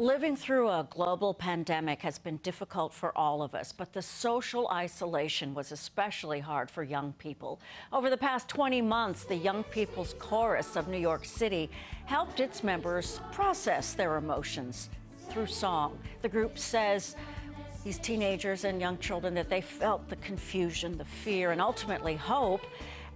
Living through a global pandemic has been difficult for all of us, but the social isolation was especially hard for young people. Over the past 20 months, the Young People's Chorus of New York City helped its members process their emotions through song. The group says these teenagers and young children that they felt the confusion, the fear, and ultimately hope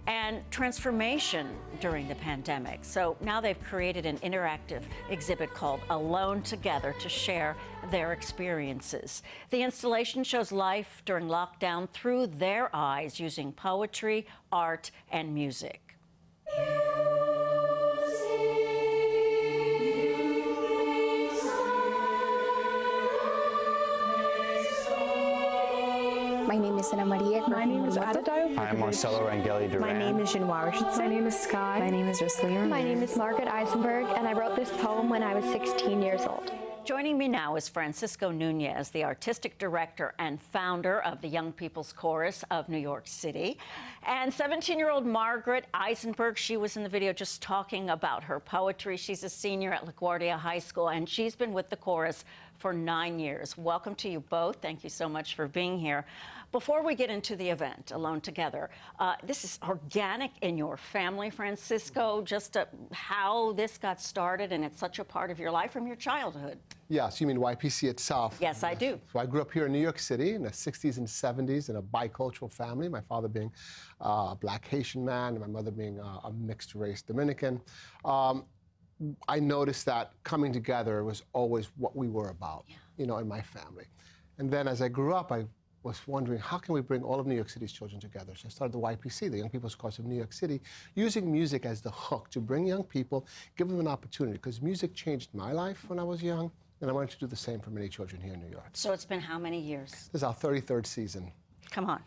and transformation during the pandemic. So now they've created an interactive exhibit called Alone Together to share their experiences. The installation shows life during lockdown through their eyes using poetry, art, and music. My name is Ana Maria. My name is Adadayo. I'm Marcelo Rangeli Duran. My name is Januar Richardson. My name is Sky. My name is Jocelyn. My name is Margaret Eisenberg, and I wrote this poem when I was 16 years old. Joining me now is Francisco Núñez, the artistic director and founder of the Young People's Chorus of New York City. And 17-year-old Margaret Eisenberg, she was in the video just talking about her poetry. She's a senior at LaGuardia High School, and she's been with the chorus for 9 years. Welcome to you both. Thank you so much for being here. Before we get into the event, Alone Together, this is organic in your family, Francisco, just how this got started, and it's such a part of your life from your childhood. Yes, you mean YPC itself? Yes, I do. So I grew up here in New York City in the 60s and 70s in a bicultural family, my father being a black Haitian man and my mother being a mixed-race Dominican. I noticed that coming together was always what we were about, you know, in my family. And then as I grew up, I was wondering, how can we bring all of New York City's children together? So I started the YPC, the Young People's Chorus of New York City, using music as the hook to bring young people, give them an opportunity, because music changed my life when I was young, and I wanted to do the same for many children here in New York. So it's been how many years? This is our 33rd season. Come on.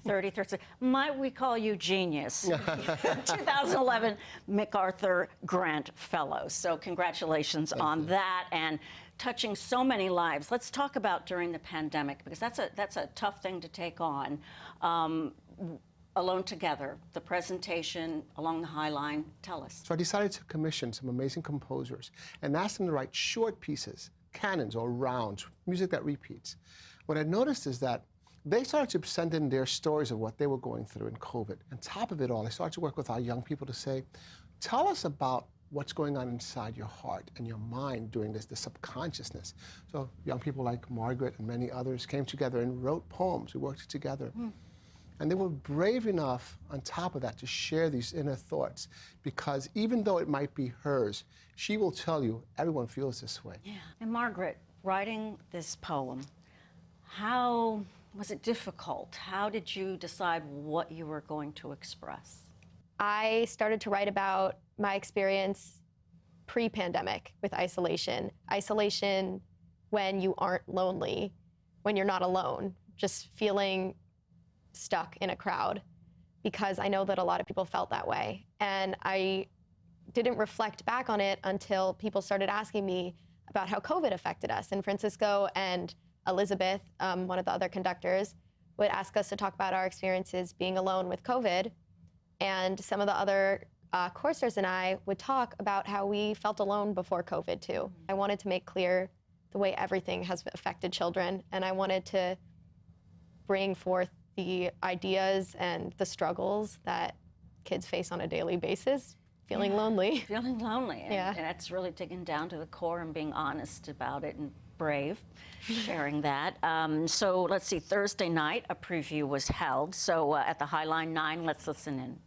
33rd. Might we call you genius? 2011 MacArthur Grant Fellow. So congratulations on that and touching so many lives. Let's talk about during the pandemic, because that's a tough thing to take on. Alone Together, the presentation along the High Line. Tell us. So I decided to commission some amazing composers and ask them to write short pieces, canons or rounds, music that repeats. What I noticed is that they started to send in their stories of what they were going through in COVID. On top of it all, I started to work with our young people to say, tell us about what's going on inside your heart and your mind during this, the subconsciousness. So young people like Margaret and many others came together and wrote poems. We worked together. And they were brave enough, on top of that, to share these inner thoughts, because even though it might be hers, she will tell you everyone feels this way. Yeah. And Margaret, writing this poem, how was it difficult? How did you decide what you were going to express? I started to write about my experience pre-pandemic with isolation. Isolation when you aren't lonely, when you're not alone, just feeling stuck in a crowd, because I know that a lot of people felt that way. And I didn't reflect back on it until people started asking me about how COVID affected us. And Francisco and Elizabeth, one of the other conductors, would ask us to talk about our experiences being alone with COVID. And some of the other choristers and I would talk about how we felt alone before COVID too. I wanted to make clear the way everything has affected children, and I wanted to bring forth the ideas and the struggles that kids face on a daily basis, feeling lonely. Feeling lonely, and, Yeah. and that's really digging down to the core and being honest about it and brave, sharing that. So let's see, Thursday night, a preview was held. So at the High Line 9, let's listen in.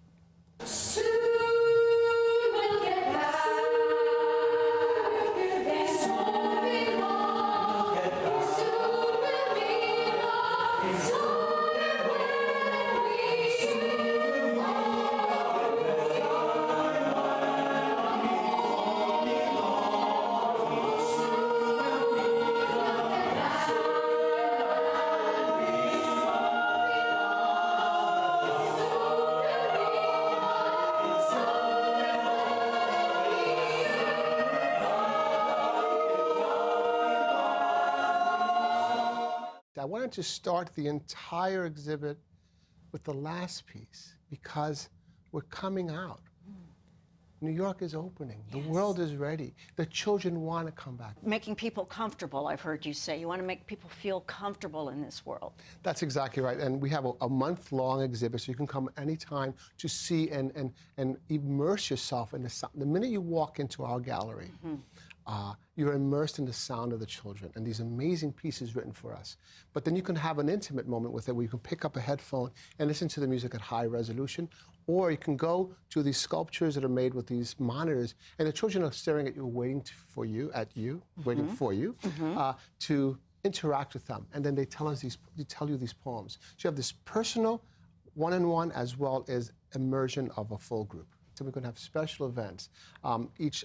I wanted to start the entire exhibit with the last piece, because we're coming out. New York is opening. The world is ready. The children want to come back. Making people comfortable, I've heard you say. You want to make people feel comfortable in this world. That's exactly right. And we have a month-long exhibit, so you can come anytime to see and immerse yourself in the sound. The minute you walk into our gallery, you're immersed in the sound of the children and these amazing pieces written for us. But then you can have an intimate moment with it where you can pick up a headphone and listen to the music at high resolution, or you can go to these sculptures that are made with these monitors, and the children are staring at you, waiting for you, waiting for you, to interact with them. And then they tell you these poems. So you have this personal, one-on-one, as well as immersion of a full group. So we're going to have special events each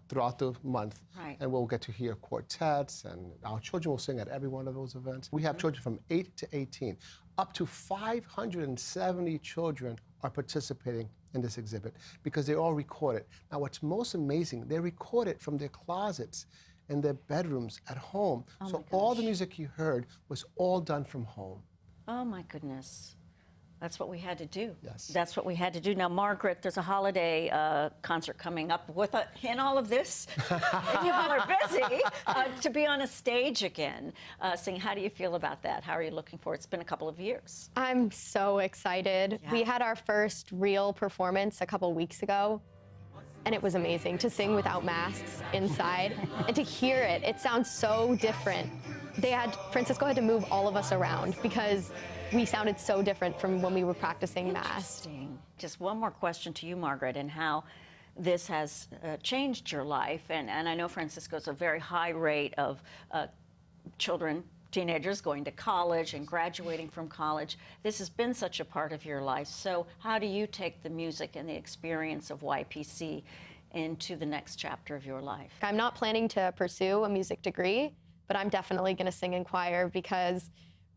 throughout the month, and we'll get to hear quartets, and our children will sing at every one of those events. We have children from 8 to 18. Up to 570 children are participating in this exhibit because they're all recorded. Now, what's most amazing, they're recorded from their closets in their bedrooms at home. So all the music you heard was all done from home. Oh, my goodness. That's what we had to do. Yes. That's what we had to do. Now, Margaret, there's a holiday concert coming up in all of this. You all are busy to be on a stage again, singing. How do you feel about that? How are you looking for it? It's been a couple of years. I'm so excited. Yeah. We had our first real performance a couple weeks ago, and it was amazing to sing without masks inside and to hear it. It sounds so different. Francisco had to move all of us around because we sounded so different from when we were practicing mass. Interesting. Just one more question to you, Margaret, and how this has changed your life. And I know Francisco's a very high rate of children, teenagers going to college and graduating from college. This has been such a part of your life. So how do you take the music and the experience of YPC into the next chapter of your life? I'm not planning to pursue a music degree, but I'm definitely going to sing in choir because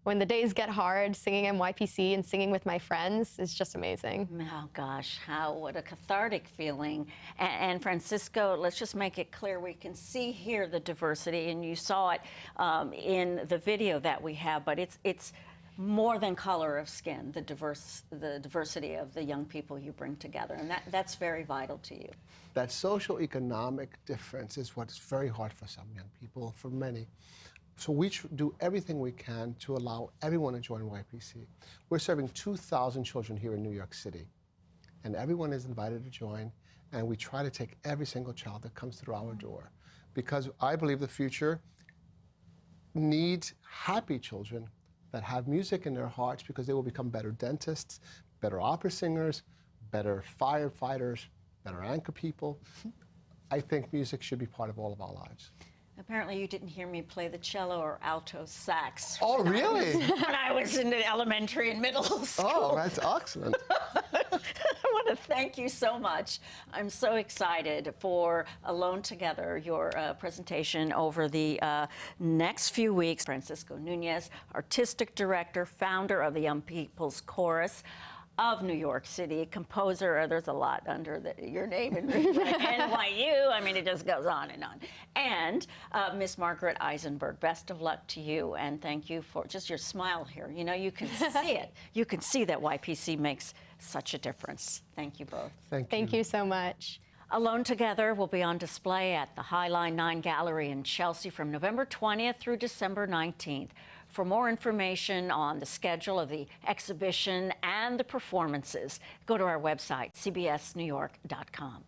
when the days get hard, singing in YPC and singing with my friends is just amazing. Oh, gosh, what a cathartic feeling. And Francisco, let's just make it clear, we can see here the diversity, and you saw it in the video that we have, but it's more than color of skin, the diversity of the young people you bring together, and that's very vital to you. That social economic difference is what's very hard for some young people, for many. So we do everything we can to allow everyone to join YPC. We're serving 2,000 children here in New York City, and everyone is invited to join, and we try to take every single child that comes through our door, because I believe the future needs happy children that have music in their hearts, because they will become better dentists, better opera singers, better firefighters, better anchor people. I think music should be part of all of our lives. Apparently you didn't hear me play the cello or alto sax. Oh, really? When I was in the elementary and middle school. Oh, that's excellent. I want to thank you so much. I'm so excited for Alone Together, your presentation over the next few weeks. Francisco Núñez, Artistic Director, founder of the Young People's Chorus of New York City, composer, there's a lot under your name in NYU, I mean, it just goes on. And Miss Margaret Eisenberg, best of luck to you, and thank you for just your smile here. You know, you can see it. You can see that YPC makes such a difference. Thank you both. Thank you so much. Alone Together will be on display at the Highline 9 Gallery in Chelsea from November 20th through December 19th. For more information on the schedule of the exhibition and the performances, go to our website, cbsnewyork.com.